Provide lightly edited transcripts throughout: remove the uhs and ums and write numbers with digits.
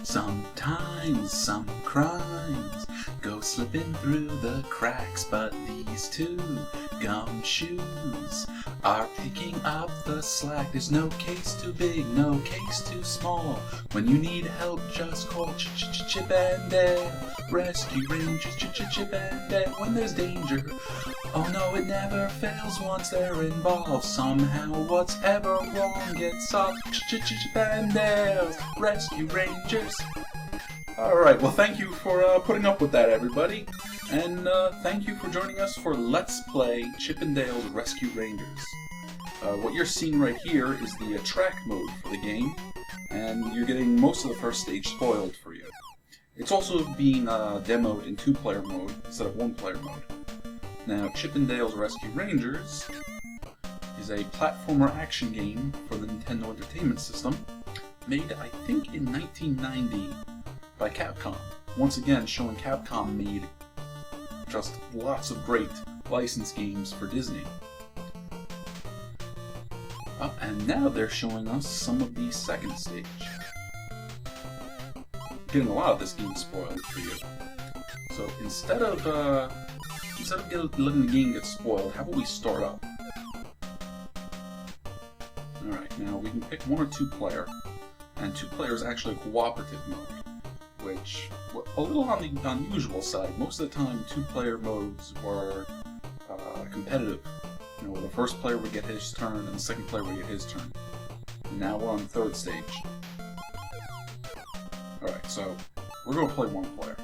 Sometimes some crimes go slipping through the cracks, but these two gumshoes are picking up the slack. There's no case too big, no case too small. When you need help, just call Chip and Dale. Rescue Rangers, Chip and Dale. When there's danger, oh no, it never fails once they're involved. Somehow what's ever wrong gets solved. Chip and Dale's Rescue Rangers. Alright, well thank you for putting up with that, everybody. And thank you for joining us for Let's Play Chip and Dale's Rescue Rangers. What you're seeing right here is the track mode for the game, and you're getting most of the first stage spoiled for you. It's also being demoed in 2-player mode instead of 1-player mode. Now, Chip and Dale's Rescue Rangers is a platformer action game for the Nintendo Entertainment System, made I think in 1990 by Capcom. Once again, showing Capcom made just lots of great licensed games for Disney. And now they're showing us some of the second stage. Getting a lot of this game spoiled for you. So instead of letting the game get spoiled, how about we start up? Alright, now we can pick 1 or 2 player, and 2 player is actually a cooperative mode, which, a little on the unusual side. Most of the time, 2-player modes were competitive. You know, the first player would get his turn, and the second player would get his turn. And now we're on the 3rd stage. Alright, so we're going to play 1 player.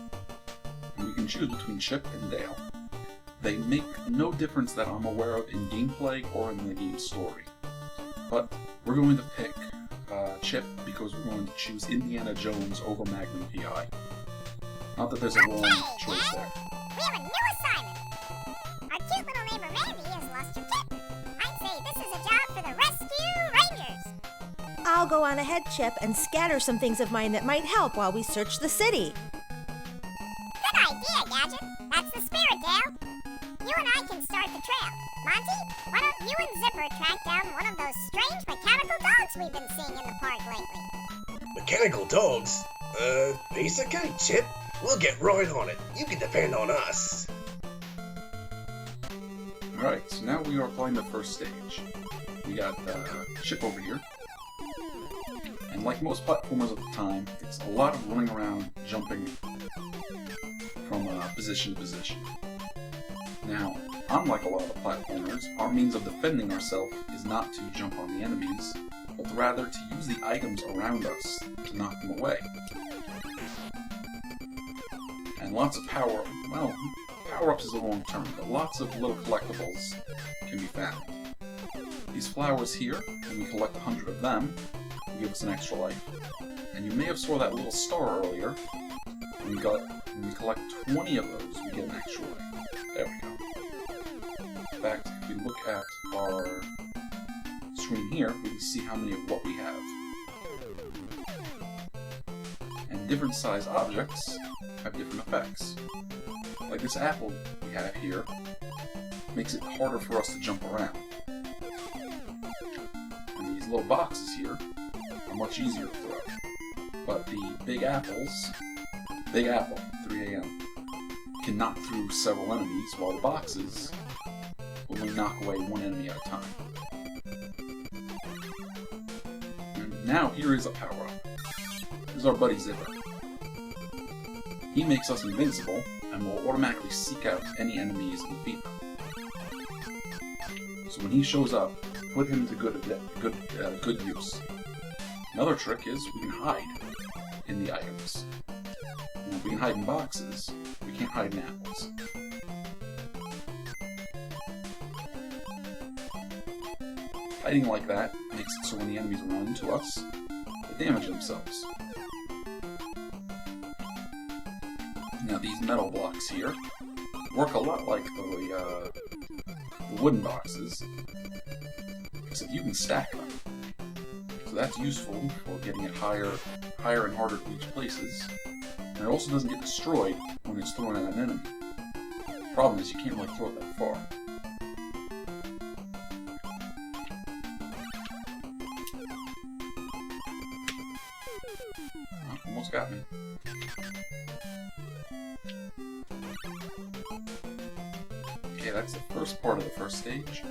And we can choose between Chip and Dale. They make no difference that I'm aware of in gameplay or in the game story. But we're going to pick Chip because we're going to choose Indiana Jones over Magnum P.I. Not that there's a wrong choice there. We have a new assignment! Our cute little neighbor Randy has lost her kitten. I'd say this is a job for the Rescue Rangers. I'll go on ahead, Chip, and scatter some things of mine that might help while we search the city. Good idea, Gadget. That's the spirit, Dale. You and I can start the trail. Monty, why don't you and Zipper track down one of those strange mechanical dogs we've been seeing in the park lately? Mechanical dogs? Piece of cake, Chip. We'll get right on it. You can depend on us. Alright, so now we are playing the first stage. We got Chip over here. And like most platformers at the time, it's a lot of running around, jumping from position to position. Now, unlike a lot of the platformers, our means of defending ourselves is not to jump on the enemies, but rather to use the items around us to knock them away. And lots of power-ups is a long term, but lots of little collectibles can be found. These flowers here, when we collect 100 of them, will give us an extra life. And you may have saw that little star earlier. When we collect 20 of those, we get an extra life. There we go. In fact, if we look at our screen here, we can see how many of what we have. And different size objects have different effects. Like this apple we have here makes it harder for us to jump around. And these little boxes here are much easier to throw. But the big apples, Big Apple, 3 AM, can knock through several enemies, while the boxes only knock away 1 enemy at a time. And now here is a power-up. Here's our buddy Zipper. He makes us invincible, and will automatically seek out any enemies and defeat them. So when he shows up, put him to good use. Another trick is we can hide in the items. Now, if we can hide in boxes, we can't hide in apples. Hiding like that makes it so when the enemies run into us, they damage themselves. Now these metal blocks here work a lot like the wooden boxes, except you can stack them. So that's useful for getting it higher and harder to reach places. And it also doesn't get destroyed when it's thrown at an enemy. The problem is you can't really throw it that far. Almost got me. Okay, that's the first part of the first stage.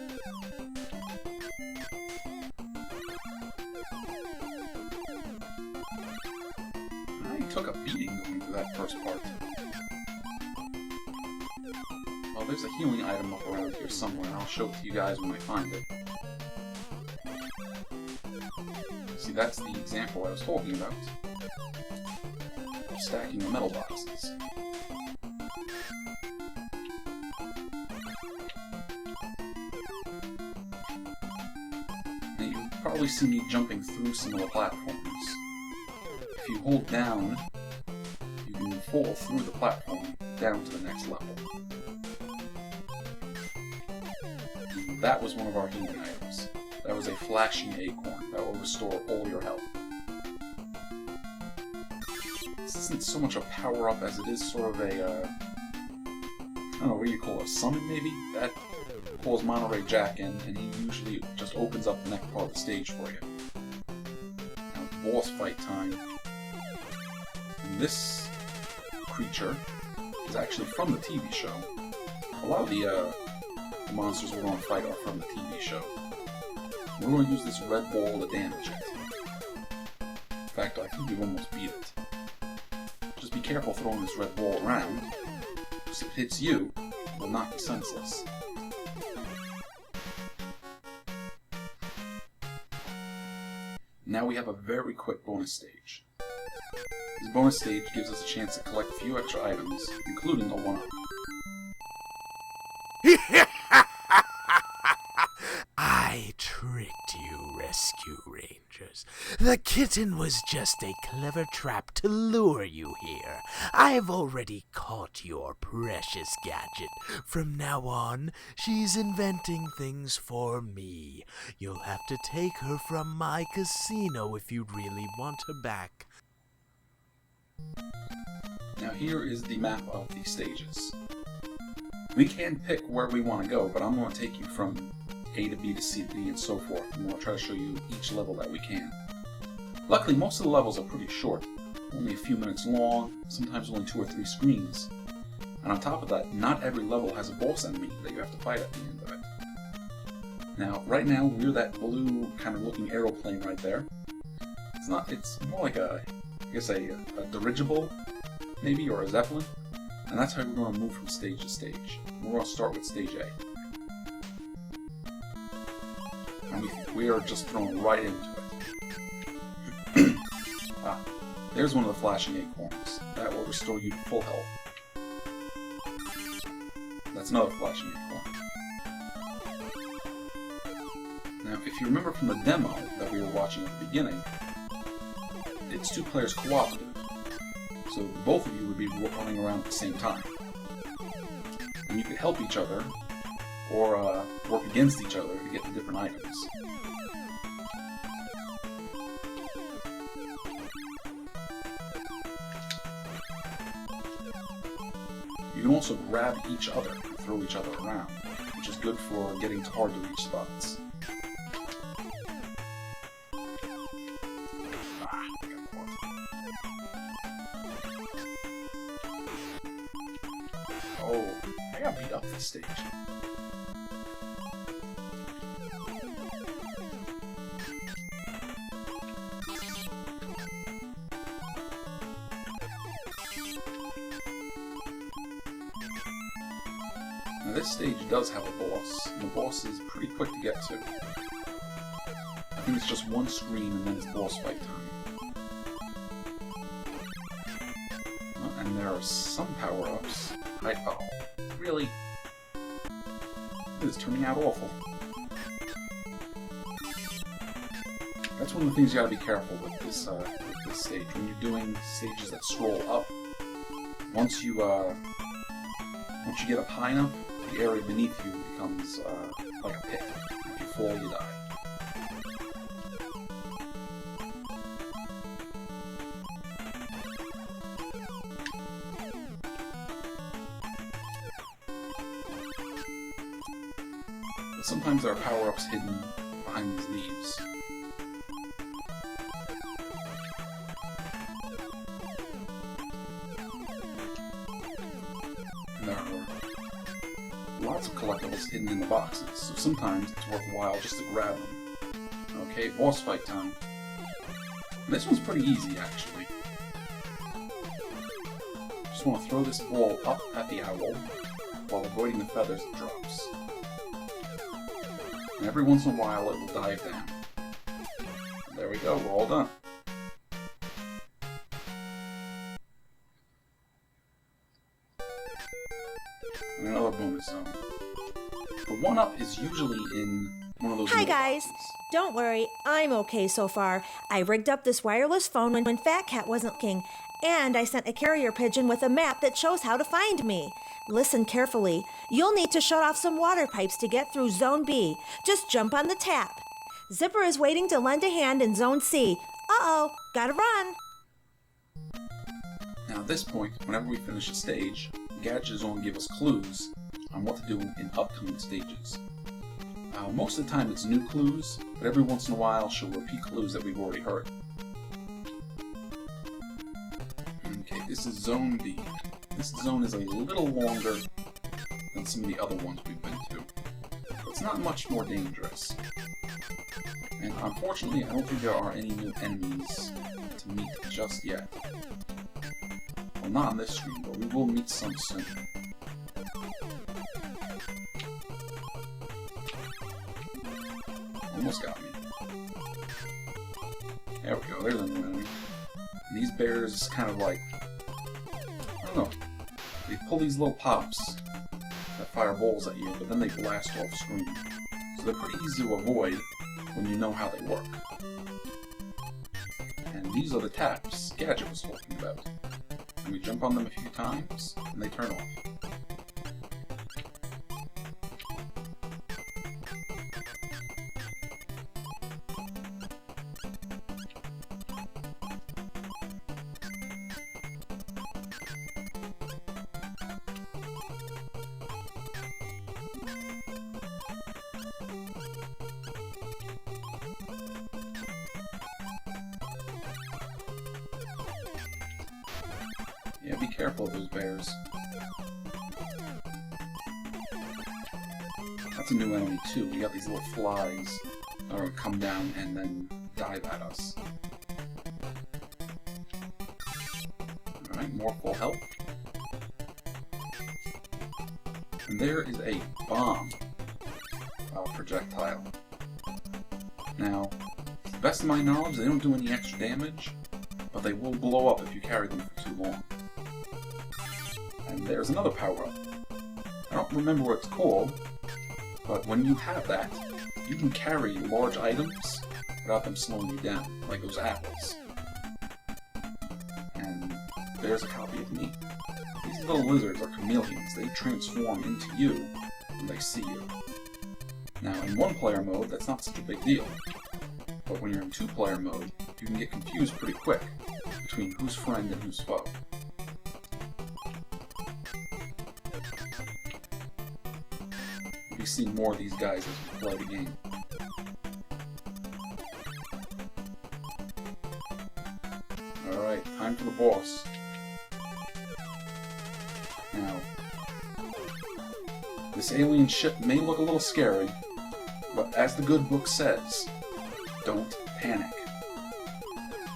I took a beating going through that first part. Well, there's a healing item up around here somewhere. I'll show it to you guys when I find it. See, that's the example I was talking about. Of stacking the metal boxes. Now, you've probably seen me jumping through some of the platforms. If you hold down, you can fall through the platform down to the next level. That was one of our healing items. That was a flashing acorn that will restore all your health. This isn't so much a power-up as it is sort of a, I don't know, what do you call it, a summon maybe? That pulls Monterey Jack in, and he usually just opens up the next part of the stage for you. Now, boss fight time. And this creature is actually from the TV show. A lot of the monsters we're going to fight are from the TV show. We're going to use this red ball to damage it. In fact, I think we almost beat it. Just be careful throwing this red ball around, because if it hits you, it will knock you senseless. Now we have a very quick bonus stage. This bonus stage gives us a chance to collect a few extra items, including a 1-up. I tricked you, Rescue Rangers. The kitten was just a clever trap to lure you here. I've already caught your precious Gadget. From now on, she's inventing things for me. You'll have to take her from my casino if you really want her back. Now here is the map of the stages. We can pick where we want to go, but I'm going to take you from A to B to C to D and so forth, and we'll try to show you each level that we can. Luckily, most of the levels are pretty short, only a few minutes long, sometimes only 2 or 3 screens. And on top of that, not every level has a boss enemy that you have to fight at the end of it. Now, right now, we're that blue kind of looking aeroplane right there. It's more like I guess a dirigible, maybe, or a zeppelin. And that's how we're going to move from stage to stage. We're going to start with stage A. And we are just thrown right into it. There's one of the flashing acorns. That will restore you to full health. That's another flashing acorn. Now, if you remember from the demo that we were watching at the beginning, it's 2 players cooperative. So both of you would be running around at the same time. And you could help each other, or work against each other to get the different items. You can also grab each other and throw each other around, which is good for getting to hard-to-reach spots. Oh, I got beat up this stage. Now this stage does have a boss, and the boss is pretty quick to get to. I think it's just 1 screen and then it's boss fight time. And there are some power-ups. Oh, really? This is turning out awful. That's one of the things you gotta be careful with this stage. When you're doing stages that scroll up, once you get up high enough, the area beneath you becomes like a pit. If you fall, you die. But sometimes there are power-ups hidden behind these leaves. lots of collectibles hidden in the boxes, so sometimes it's worthwhile just to grab them. Okay, boss fight time. And this one's pretty easy, actually. Just want to throw this ball up at the owl while avoiding the feathers it drops. And every once in a while it will dive down. And there we go, we're all done. And another bonus zone. The 1-up is usually in one of those Hi little guys! boxes. Don't worry, I'm okay so far. I rigged up this wireless phone when Fat Cat wasn't looking, and I sent a carrier pigeon with a map that shows how to find me. Listen carefully. You'll need to shut off some water pipes to get through Zone B. Just jump on the tap. Zipper is waiting to lend a hand in Zone C. Uh-oh, gotta run. Now at this point, whenever we finish a stage, Gadget is going to give us clues on what to do in upcoming stages. Most of the time it's new clues, but every once in a while she'll repeat clues that we've already heard. Okay, this is Zone B. This zone is a little longer than some of the other ones we've been to, but it's not much more dangerous. And unfortunately, I don't think there are any new enemies to meet just yet. Well, not on this screen, but we will meet some soon. Almost got me. There we go, there's a new enemy. And these bears kind of like, I don't know, they pull these little pops that fire balls at you, but then they blast off screen. So they're pretty easy to avoid when you know how they work. And these are the taps Gadget was talking about. And we jump on them a few times, and they turn off. Yeah, be careful of those bears. That's a new enemy too. We got these little flies that will come down and then dive at us. Alright, more full health. And there is a bomb projectile. Now, to the best of my knowledge, they don't do any extra damage, but they will blow up if you carry them for too long. And there's another power-up. I don't remember what it's called, but when you have that, you can carry large items without them slowing you down, like those apples. And there's a copy of me. These little lizards are chameleons. They transform into you when they see you. Now, in one-player mode, that's not such a big deal. But when you're in two-player mode, you can get confused pretty quick between who's friend and who's foe. We'll be seeing more of these guys as we play the game. Alright, time for the boss. Now, this alien ship may look a little scary, but as the good book says, don't panic.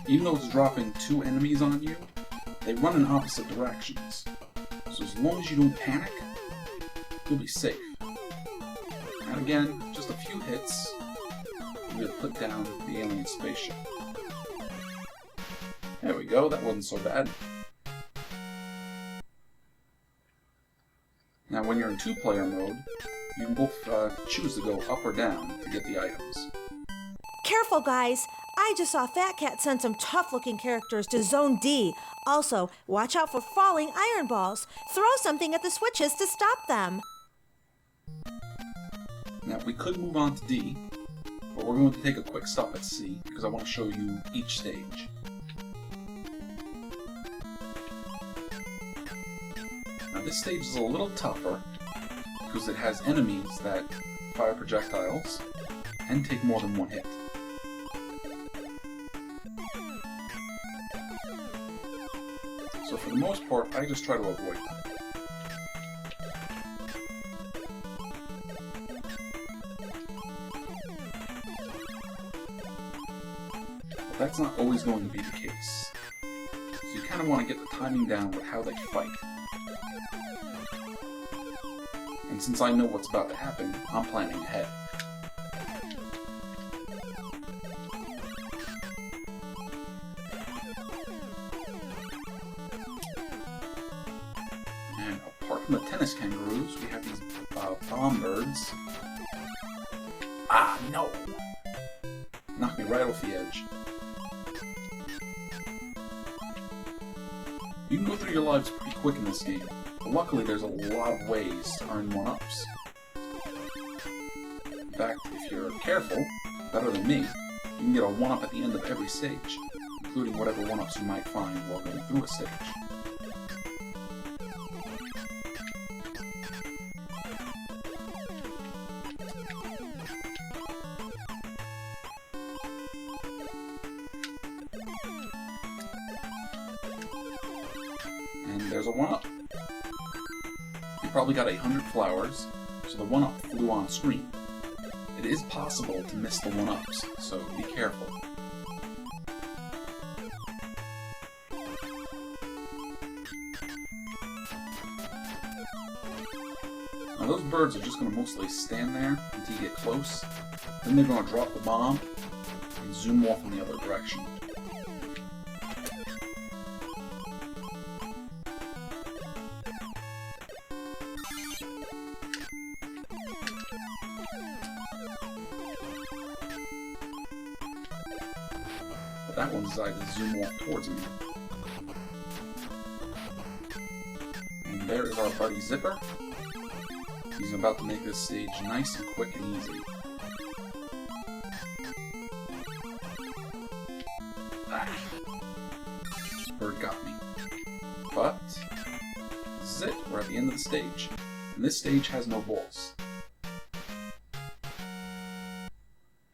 Even though it's dropping 2 enemies on you, they run in opposite directions. So as long as you don't panic, you'll be safe. And again, just a few hits, and we'll put down the alien spaceship. There we go, that wasn't so bad. Now when you're in 2-player mode, you can both choose to go up or down to get the items. Careful, guys. I just saw Fat Cat send some tough-looking characters to Zone D. Also, watch out for falling iron balls. Throw something at the switches to stop them. Now we could move on to D, but we're going to take a quick stop at C because I want to show you each stage. Now this stage is a little tougher because it has enemies that fire projectiles and take more than one hit. So for the most part, I just try to avoid them. that's not always going to be the case. So you kind of want to get the timing down with how they fight. And since I know what's about to happen, I'm planning ahead. And apart from the tennis kangaroos, we have these bomb birds. Ah, no! Knocked me right off the edge. You can go through your lives pretty quick in this game, but luckily there's a lot of ways to earn 1-ups. In fact, if you're careful, better than me, you can get a 1-up at the end of every stage, including whatever 1-ups you might find while going through a stage. And there's a 1-up. You probably got 100 flowers, so the 1-up flew on screen. It is possible to miss the 1-ups, so be careful. Now those birds are just going to mostly stand there until you get close, then they're going to drop the bomb and zoom off in the other direction. But that one decided to zoom off towards me. And there is our buddy Zipper. He's about to make this stage nice and quick and easy. Ah! Bird got me. But this is it. We're at the end of the stage. And this stage has no balls.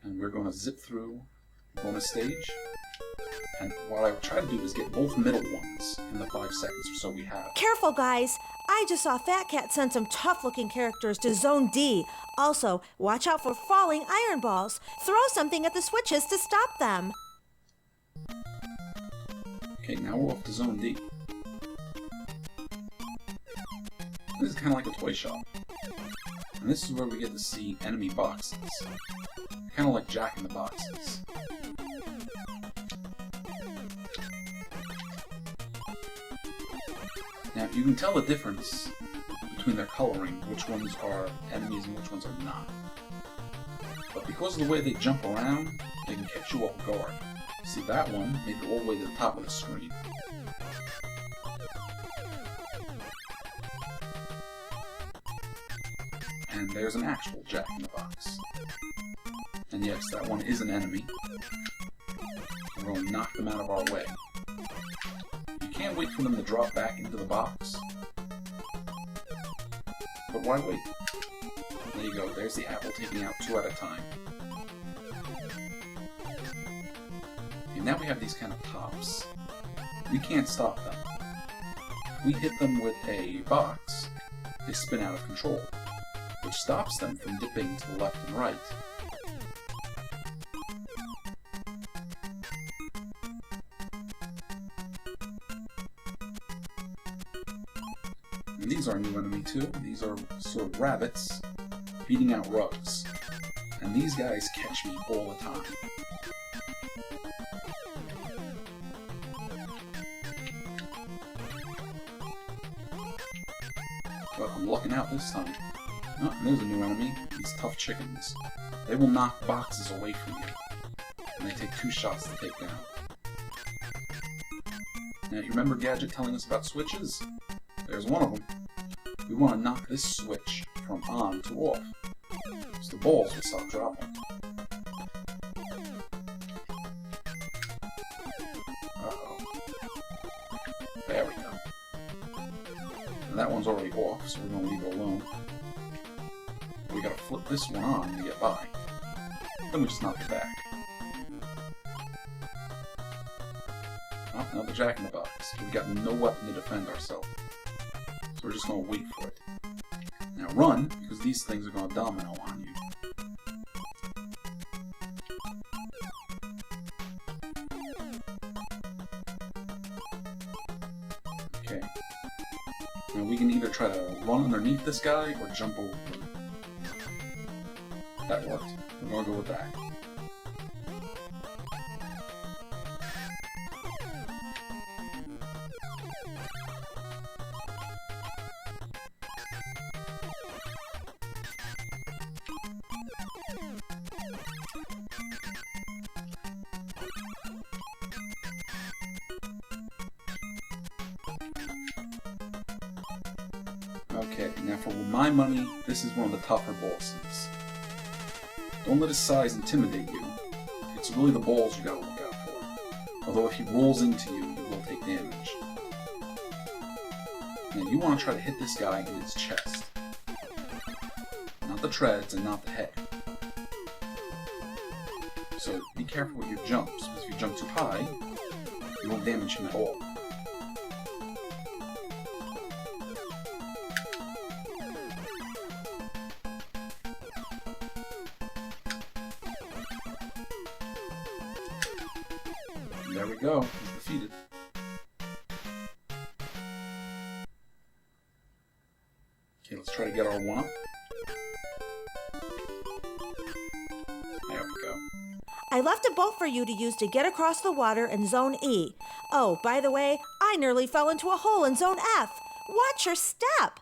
And we're going to zip through the bonus stage. And what I will try to do is get both middle ones in the 5 seconds or so we have. Careful, guys. I just saw Fat Cat send some tough-looking characters to Zone D. Also, watch out for falling iron balls. Throw something at the switches to stop them. Okay, now we're off to Zone D. This is kind of like a toy shop. And this is where we get to see enemy boxes. Kind of like Jack in the Boxes. Now, you can tell the difference between their coloring, which ones are enemies and which ones are not. But because of the way they jump around, they can catch you off guard. See, that one made it all the way to the top of the screen. And there's an actual Jack in the Box. And yes, that one is an enemy. We're going to knock them out of our way. You can't wait for them to drop back into the box. But why wait? There you go, there's the apple taking out 2 at a time. And now we have these kind of tops. We can't stop them. If we hit them with a box, they spin out of control, which stops them from dipping to the left and right. And these are a new enemy too. These are sort of rabbits beating out rugs. And these guys catch me all the time. But I'm lucking out this time. Oh, and there's a new enemy. These tough chickens. They will knock boxes away from you. And they take 2 shots to take down. Now, you remember Gadget telling us about switches? There's one of them. We want to knock this switch from on to off, so the balls will stop dropping. Uh-oh. There we go. And that one's already off, so we're going to leave it alone. We gotta flip this one on to get by. Then we just knock it back. Oh, another Jack in the Box. We got no weapon to defend ourselves. So we're just gonna wait for it. Now run, because these things are gonna domino on you. And we can either try to run underneath this guy or jump over him. That worked. We're gonna go with that. Okay, now for my money, this is one of the tougher bosses. Don't let his size intimidate you. It's really the balls you gotta look out for. Although if he rolls into you, you will take damage. Now you want to try to hit this guy in his chest. Not the treads and not the head. So be careful with your jumps, because if you jump too high, you won't damage him at all. There we go, he's defeated. Okay, let's try to get our one up. There we go. I left a boat for you to use to get across the water in Zone E. Oh, by the way, I nearly fell into a hole in Zone F. Watch your step.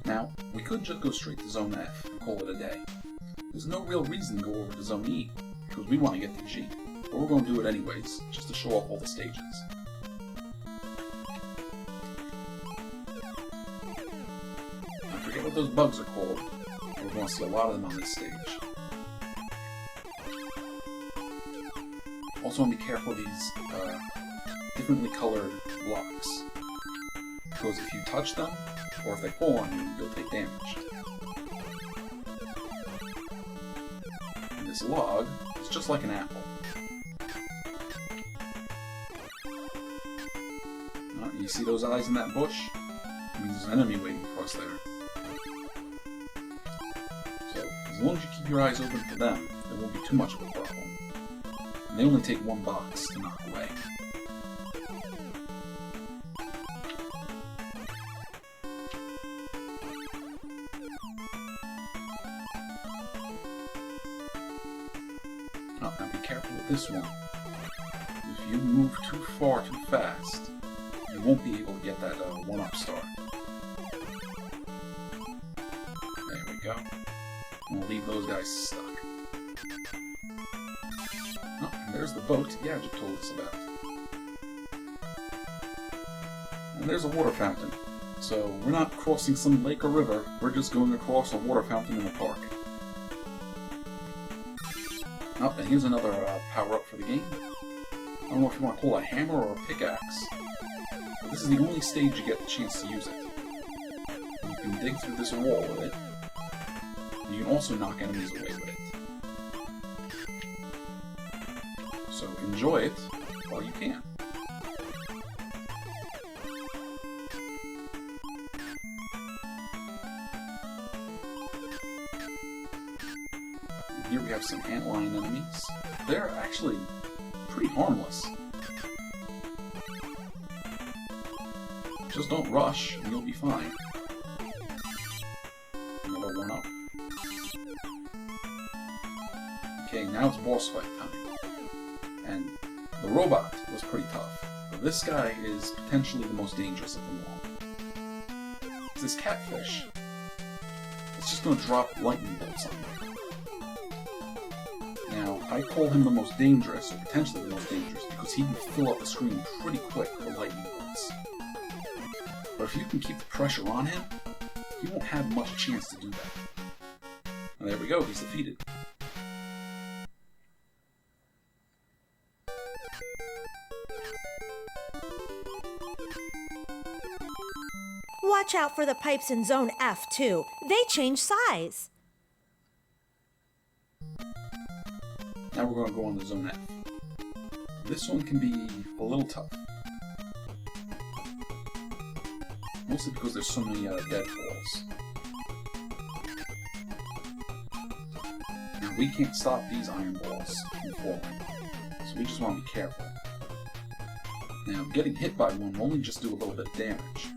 Now, we could just go straight to Zone F and call it a day. There's no real reason to go over to Zone E, because we want to get to G. But we're going to do it anyways, just to show off all the stages. I forget what those bugs are called, but we're going to see a lot of them on this stage. Also want to be careful of these differently colored blocks, because if you touch them, or if they fall on you, you'll take damage. And this log is just like an apple. You see those eyes in that bush? It means there's an enemy waiting for us there. So, as long as you keep your eyes open for them, there won't be too much of a problem. And they only take one box to knock away. Oh, now be careful with this one. If you move too far too fast, you won't be able to get that one-up star. There we go. We'll leave those guys stuck. Oh, and there's the boat Gadget told us about. And there's a water fountain. So we're not crossing some lake or river, we're just going across a water fountain in a park. Oh, and here's another power-up for the game. I don't know if you want to call it a hammer or a pickaxe. But this is the only stage you get the chance to use it. And you can dig through this wall with it. And you can also knock enemies away with it. So enjoy it while you can. Here we have some antlion enemies. They're actually pretty harmless. Just don't rush, and you'll be fine. Another one up. Okay, now it's boss fight time. And the robot was pretty tough, but this guy is potentially the most dangerous of them all. It's this catfish. It's just going to drop lightning bolts on you. Now, I call him the most dangerous, or potentially the most dangerous, because he can fill up the screen pretty quick with lightning bolts. But if you can keep the pressure on him, he won't have much chance to do that. And there we go, he's defeated. Watch out for the pipes in Zone F, too. They change size. Now we're going to go on to Zone F. This one can be a little tough. Mostly because there's so many deadfalls. Now we can't stop these iron balls from falling, so we just want to be careful. Now, getting hit by one will only just do a little bit of damage,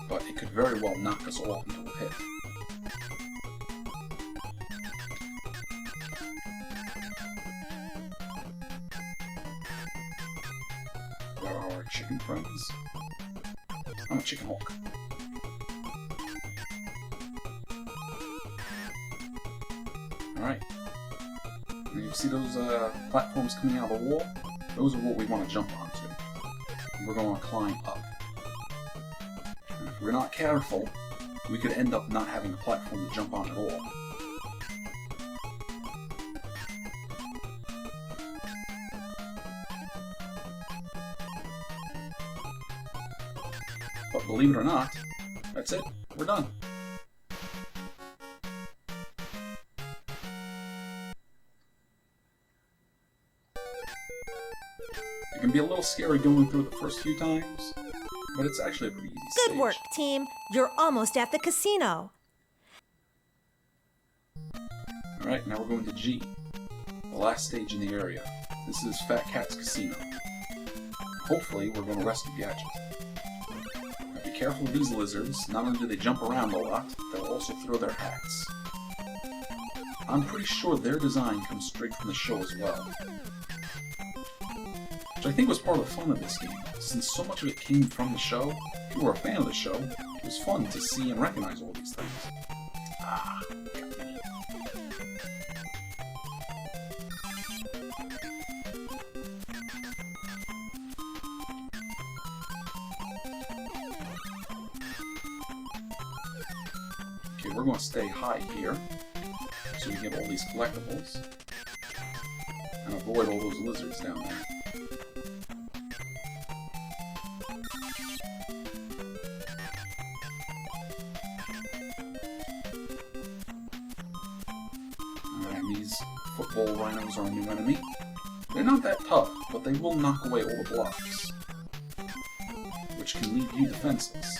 but it could very well knock us all into a pit. Where are our chicken friends? I'm a chicken hawk. Alright. You see those platforms coming out of the wall? Those are what we want to jump onto. And we're going to climb up. And if we're not careful, we could end up not having a platform to jump on at all. But believe it or not, that's it. We're done. It can be a little scary going through it the first few times, but it's actually a pretty easy Good stage. work, team. You're almost at the casino. Alright, now we're going to G, the last stage in the area. This is Fat Cat's Casino. Hopefully, we're going to rescue Gadget. Now be careful of these lizards. Not only do they jump around a lot, they'll also throw their hats. I'm pretty sure their design comes straight from the show as well. Which I think was part of the fun of this game. Since so much of it came from the show, if you were a fan of the show, it was fun to see and recognize all these things. Ah, got me. Okay, we're going to stay high here, so we get all these collectibles, and avoid all those lizards down there. These football rhinos are a new enemy. They're not that tough, but they will knock away all the blocks, which can leave you defenseless.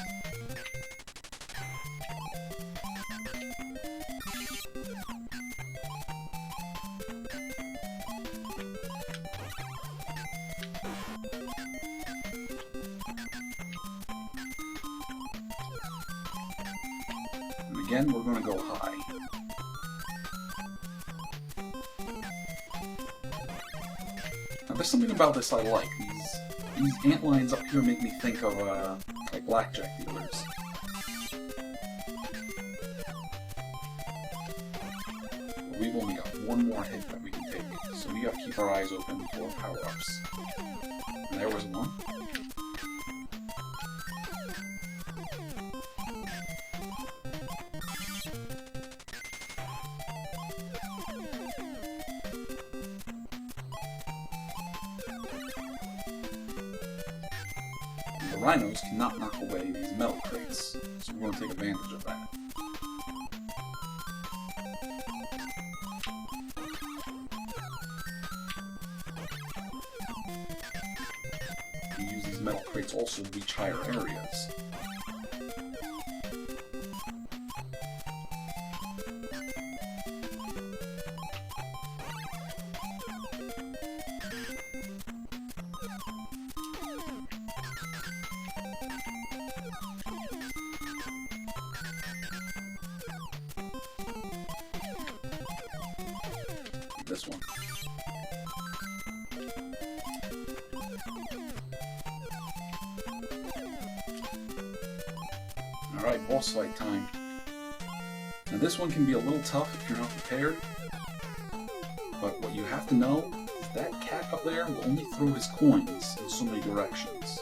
And again, we're going to go high. Now, there's something about this I like. These ant lines up here make me think of, like blackjack dealers. But we've only got one more hit that we can take, so we gotta keep our eyes open for power-ups. And there was one. The rhinos cannot knock away these metal crates, so we're going to take advantage of that. We use these metal crates also to reach higher areas. This one. Alright, boss fight time. Now this one can be a little tough if you're not prepared, but what you have to know is that cat up there will only throw his coins in so many directions.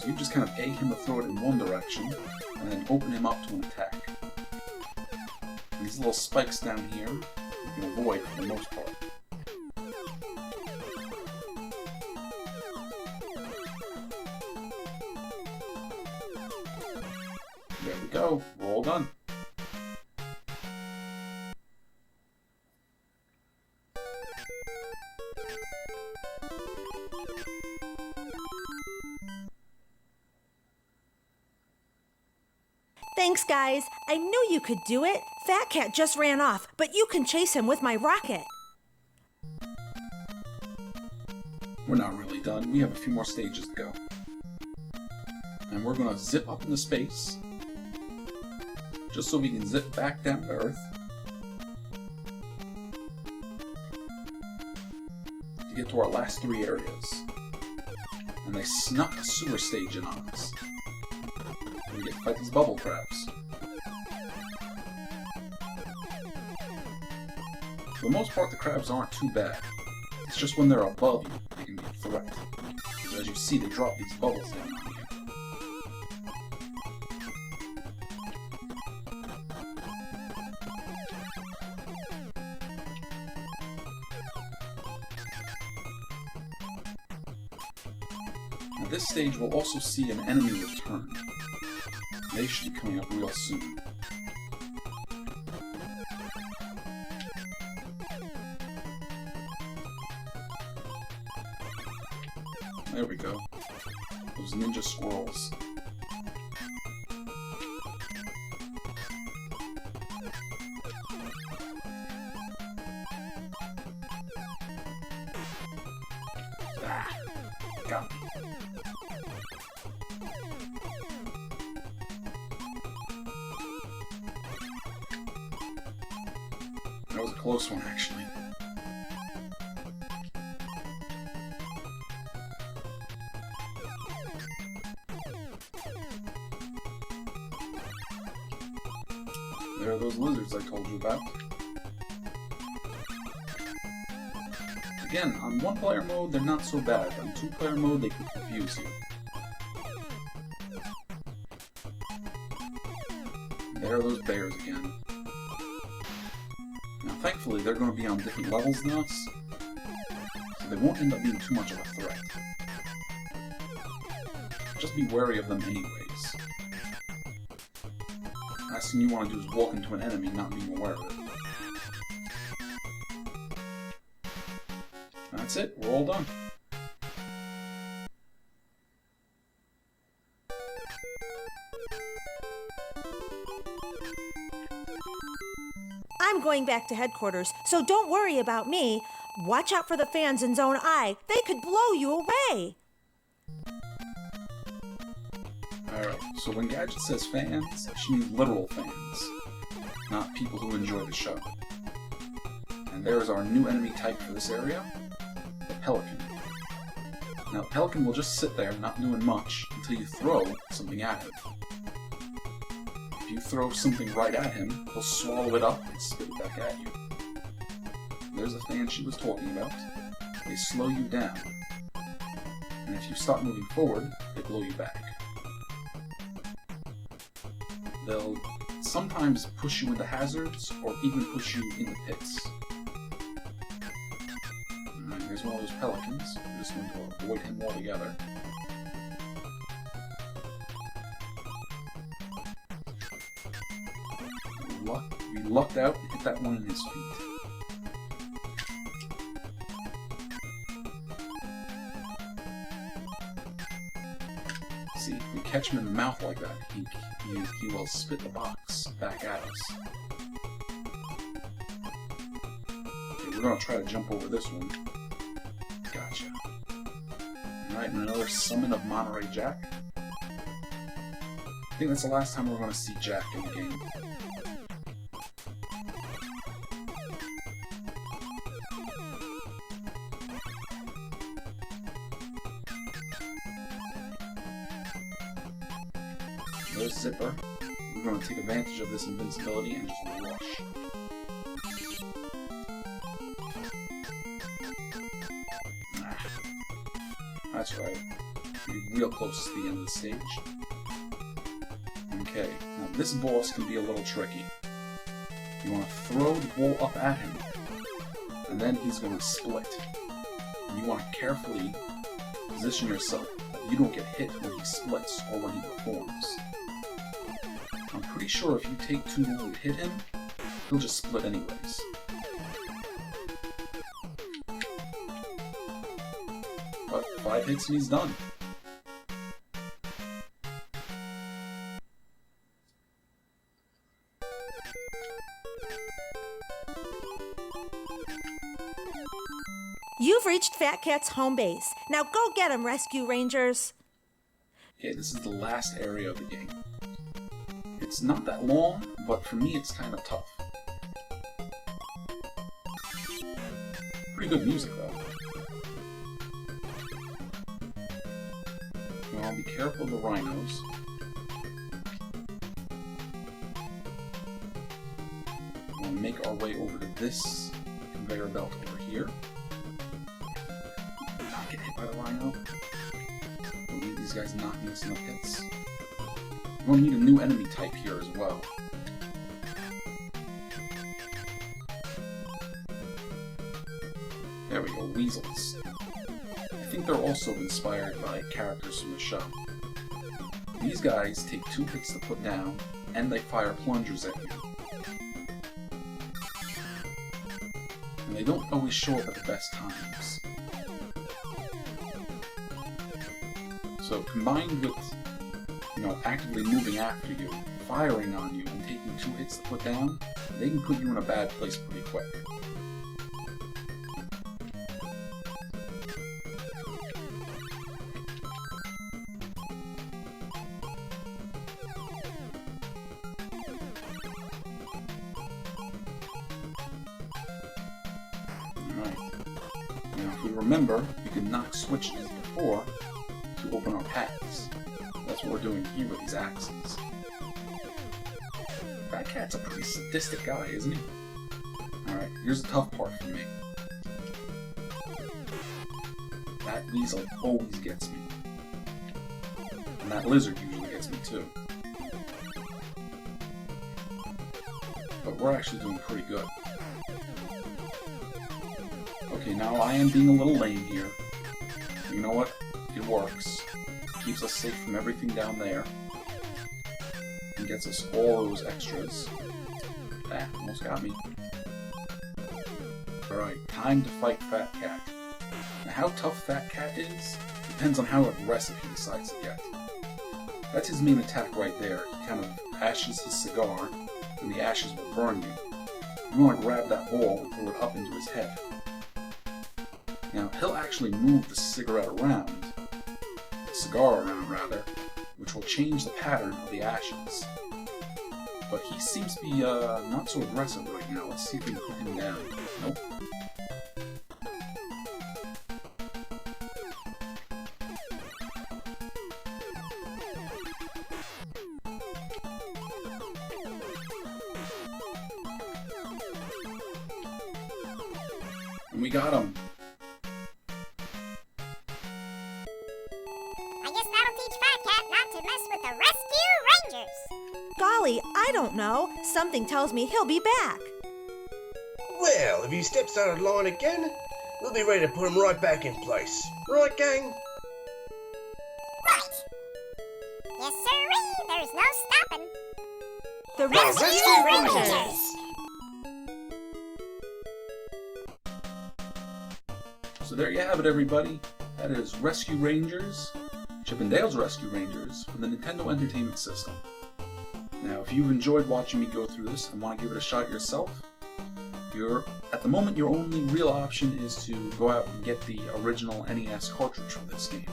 So you just kind of egg him to throw it in one direction, and then open him up to an attack. And these little spikes down here, you can avoid for the most part. There we go, we're all done. Thanks, guys. I knew you could do it. Fat Cat just ran off, but you can chase him with my rocket. We're not really done. We have a few more stages to go. And we're gonna zip up into space, just so we can zip back down to Earth to get to our last 3 areas. And they snuck a sewer stage in on us. We get to fight these bubble crabs. For the most part, the crabs aren't too bad. It's just when they're above you, they can be a threat. Because as you see, they drop these bubbles down on you. Now, this stage will also see an enemy return. They should be coming up real soon. There we go. Those ninja squirrels. Ah, got me. That was a close one, actually. There are those lizards I told you about. Again, on 1-player mode, they're not so bad. On 2-player mode, they can confuse you. There are those bears again. Now, thankfully, they're going to be on different levels than us, so they won't end up being too much of a threat. Just be wary of them anyways. Last thing you want to do is walk into an enemy not being aware of it. That's it, we're all done. I'm going back to headquarters, so don't worry about me. Watch out for the fans in Zone I. They could blow you away. Alright, so when Gadget says fans, she means literal fans, not people who enjoy the show. And there's our new enemy type for this area, the Pelican. Now, the Pelican will just sit there not doing much until you throw something at him. If you throw something right at him, he'll swallow it up and spit it back at you. There's the fan she was talking about. They slow you down. And if you stop moving forward, they blow you back. They'll sometimes push you into hazards, or even push you into pits. Alright, here's one of those pelicans. I'm just going to avoid him altogether. We lucked out and hit that one in his feet. See, if we catch him in the mouth like that, he will spit the box back at us. Okay, we're gonna try to jump over this one. Gotcha. Alright, and another summon of Monterey Jack. I think that's the last time we're gonna see Jack in the game. There's Zipper. We're going to take advantage of this invincibility and just rush. That's right. We're real close to the end of the stage. Okay, now this boss can be a little tricky. You want to throw the ball up at him, and then he's going to split. And you want to carefully position yourself that you don't get hit when he splits or when he performs. I'm pretty sure if you take too long to hit him, he'll just split anyways. But 5 hits and he's done. You've reached Fat Cat's home base. Now go get him, Rescue Rangers. Okay, this is the last area of the game. It's not that long, but for me it's kind of tough. Pretty good music, though. Well, be careful of the rhinos. We'll make our way over to this conveyor belt over here. Not get hit by the rhino. We'll need these guys knocking us in the hits. We'll need a new enemy type here as well. There we go, weasels. I think they're also inspired by characters from the show. These guys take 2 hits to put down, and they fire plungers at you. And they don't always show up at the best times. So combined with, actively moving after you, firing on you, and taking 2 hits to put down, they can put you in a bad place pretty quick. Alright. Now if we remember, we can knock switches before to open our paths. That's what we're doing here with these axes. Fat Cat's a pretty sadistic guy, isn't he? Alright, here's the tough part for me. That weasel always gets me. And that lizard usually gets me too. But we're actually doing pretty good. Okay, now I am being a little lame here. You know what? It works. Keeps us safe from everything down there. And gets us all those extras. Ah, almost got me. Alright, time to fight Fat Cat. Now how tough Fat Cat is depends on how aggressive he decides to get. That's his main attack right there. He kind of ashes his cigar, and the ashes will burn you. You want to grab that ball and throw it up into his head. Now, he'll actually move the cigar around, which will change the pattern of the ashes. But he seems to be not so aggressive right now. Let's see if we can put him down. Nope. And we got him. I guess that'll teach Fat Cat not to mess with the Rescue Rangers. Golly, I don't know. Something tells me he'll be back. Well, if he steps out of line again, we'll be ready to put him right back in place. Right, gang? Right. Yes, sirree. There's no stopping. The Rescue Rescue Rangers. Rangers! So there you have it, everybody. That is Rescue Rangers, Chip and Dale's Rescue Rangers for the Nintendo Entertainment System. Now, if you've enjoyed watching me go through this and want to give it a shot yourself, at the moment your only real option is to go out and get the original NES cartridge for this game.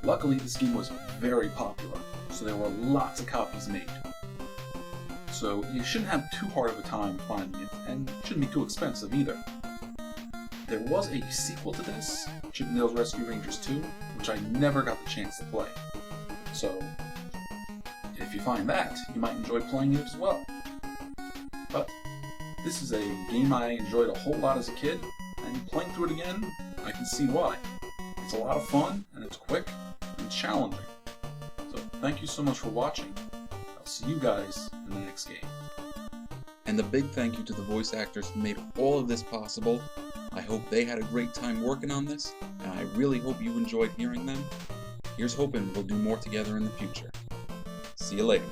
Luckily, this game was very popular, so there were lots of copies made. So you shouldn't have too hard of a time finding it, and it shouldn't be too expensive either. There was a sequel to this, Chip and Dale's Rescue Rangers 2, which I never got the chance to play. So, if you find that, you might enjoy playing it as well. But, this is a game I enjoyed a whole lot as a kid, and playing through it again, I can see why. It's a lot of fun, and it's quick, and it's challenging. So, thank you so much for watching. I'll see you guys in the next game. And a big thank you to the voice actors who made all of this possible. I hope they had a great time working on this, and I really hope you enjoyed hearing them. Here's hoping we'll do more together in the future. See you later.